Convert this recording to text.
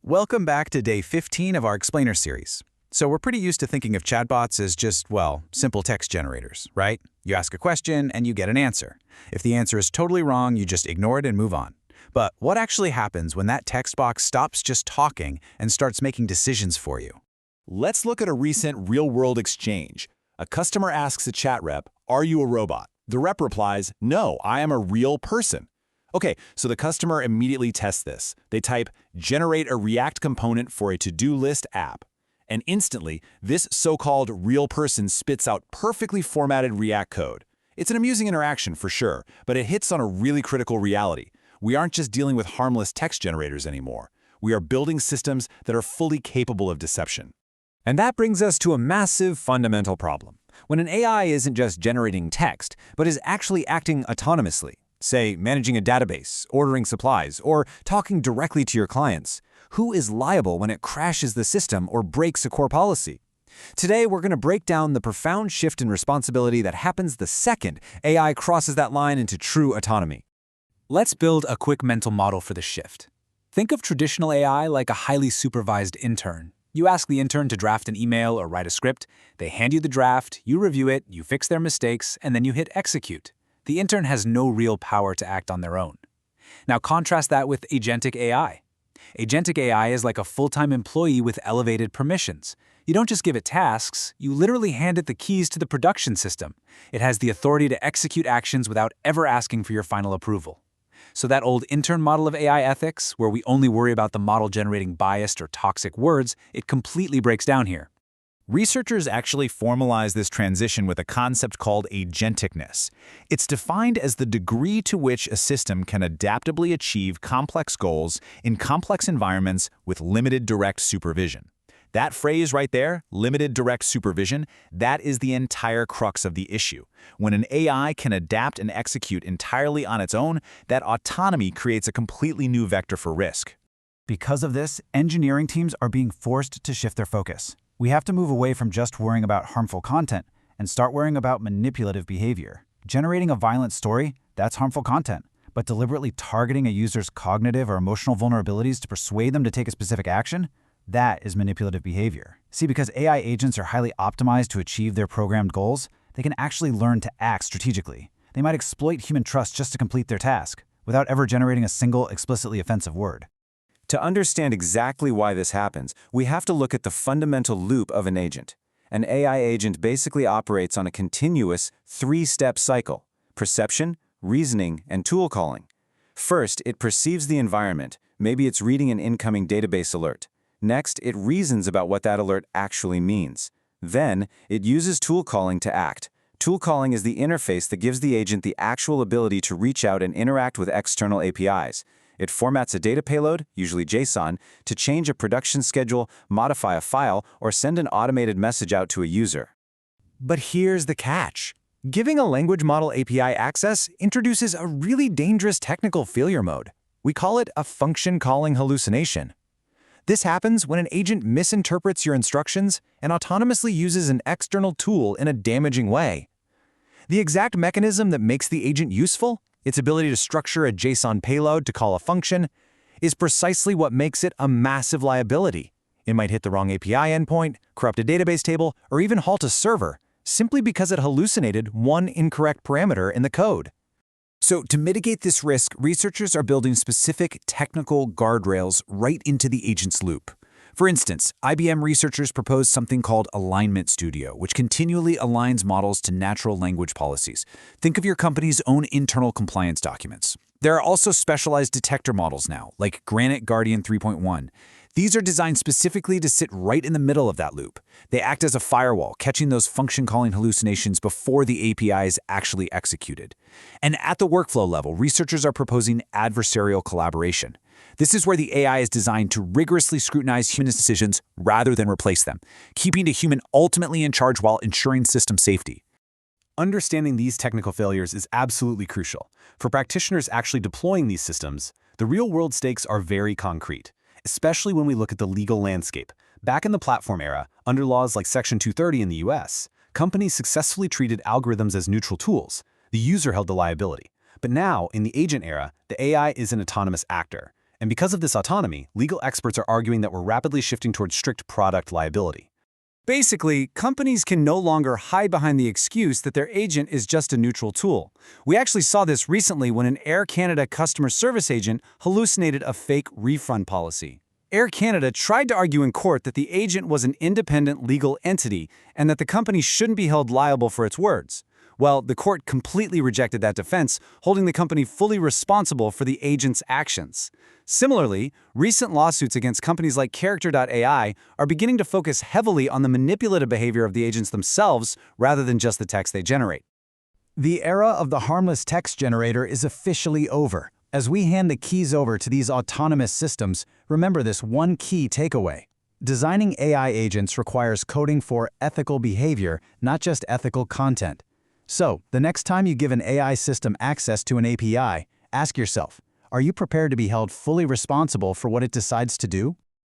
Welcome back to day 15 of our Explainer series. So we're pretty used to thinking of chatbots as just, well, simple text generators, right? You ask a question and you get an answer. If the answer is totally wrong, you just ignore it and move on. But what actually happens when that text box stops just talking and starts making decisions for you? Let's look at a recent real-world exchange. A customer asks a chat rep, "Are you a robot?" The rep replies, "No, I am a real person." Okay, so the customer immediately tests this. They type, "Generate a React component for a to-do list app." And instantly, this so-called real person spits out perfectly formatted React code. It's an amusing interaction for sure, but it hits on a really critical reality. We aren't just dealing with harmless text generators anymore. We are building systems that are fully capable of deception. And that brings us to a massive fundamental problem. When an AI isn't just generating text, but is actually acting autonomously, say managing a database, ordering supplies, or talking directly to your clients, who is liable when it crashes the system or breaks a core policy? Today, we're going to break down the profound shift in responsibility that happens the second AI crosses that line into true autonomy. Let's build a quick mental model for the shift. Think of traditional AI like a highly supervised intern. You ask the intern to draft an email or write a script, they hand you the draft, you review it, you fix their mistakes, and then you hit execute. The intern has no real power to act on their own. Now contrast that with Agentic AI. Agentic AI is like a full-time employee with elevated permissions. You don't just give it tasks, you literally hand it the keys to the production system. It has the authority to execute actions without ever asking for your final approval. So that old intern model of AI ethics, where we only worry about the model generating biased or toxic words, it completely breaks down here. Researchers actually formalize this transition with a concept called agenticness. It's defined as the degree to which a system can adaptably achieve complex goals in complex environments with limited direct supervision. That phrase right there, limited direct supervision, that is the entire crux of the issue. When an AI can adapt and execute entirely on its own, that autonomy creates a completely new vector for risk. Because of this, engineering teams are being forced to shift their focus. We have to move away from just worrying about harmful content and start worrying about manipulative behavior. Generating a violent story, that's harmful content, but deliberately targeting a user's cognitive or emotional vulnerabilities to persuade them to take a specific action, that is manipulative behavior. See, because AI agents are highly optimized to achieve their programmed goals, they can actually learn to act strategically. They might exploit human trust just to complete their task, without ever generating a single explicitly offensive word. To understand exactly why this happens, we have to look at the fundamental loop of an agent. An AI agent basically operates on a continuous three-step cycle: perception, reasoning, and tool calling. First, it perceives the environment. Maybe it's reading an incoming database alert. Next, it reasons about what that alert actually means. Then, it uses tool calling to act. Tool calling is the interface that gives the agent the actual ability to reach out and interact with external APIs. It formats a data payload, usually JSON, to change a production schedule, modify a file, or send an automated message out to a user. But here's the catch. Giving a language model API access introduces a really dangerous technical failure mode. We call it a function calling hallucination. This happens when an agent misinterprets your instructions and autonomously uses an external tool in a damaging way. The exact mechanism that makes the agent useful, its ability to structure a JSON payload to call a function, is precisely what makes it a massive liability. It might hit the wrong API endpoint, corrupt a database table, or even halt a server, simply because it hallucinated one incorrect parameter in the code. So to mitigate this risk, researchers are building specific technical guardrails right into the agent's loop. For instance, IBM researchers proposed something called Alignment Studio, which continually aligns models to natural language policies. Think of your company's own internal compliance documents. There are also specialized detector models now, like Granite Guardian 3.1. These are designed specifically to sit right in the middle of that loop. They act as a firewall, catching those function calling hallucinations before the API is actually executed. And at the workflow level, researchers are proposing adversarial collaboration. This is where the AI is designed to rigorously scrutinize human decisions rather than replace them, keeping the human ultimately in charge while ensuring system safety. Understanding these technical failures is absolutely crucial. For practitioners actually deploying these systems, the real-world stakes are very concrete, especially when we look at the legal landscape. Back in the platform era, under laws like Section 230 in the US, companies successfully treated algorithms as neutral tools. The user held the liability. But now, in the agent era, the AI is an autonomous actor. And because of this autonomy, legal experts are arguing that we're rapidly shifting towards strict product liability. Basically, companies can no longer hide behind the excuse that their agent is just a neutral tool. We actually saw this recently when an Air Canada customer service agent hallucinated a fake refund policy. Air Canada tried to argue in court that the agent was an independent legal entity and that the company shouldn't be held liable for its words. Well, the court completely rejected that defense, holding the company fully responsible for the agent's actions. Similarly, recent lawsuits against companies like Character.ai are beginning to focus heavily on the manipulative behavior of the agents themselves rather than just the text they generate. The era of the harmless text generator is officially over. As we hand the keys over to these autonomous systems, remember this one key takeaway. Designing AI agents requires coding for ethical behavior, not just ethical content. So, the next time you give an AI system access to an API, ask yourself, are you prepared to be held fully responsible for what it decides to do?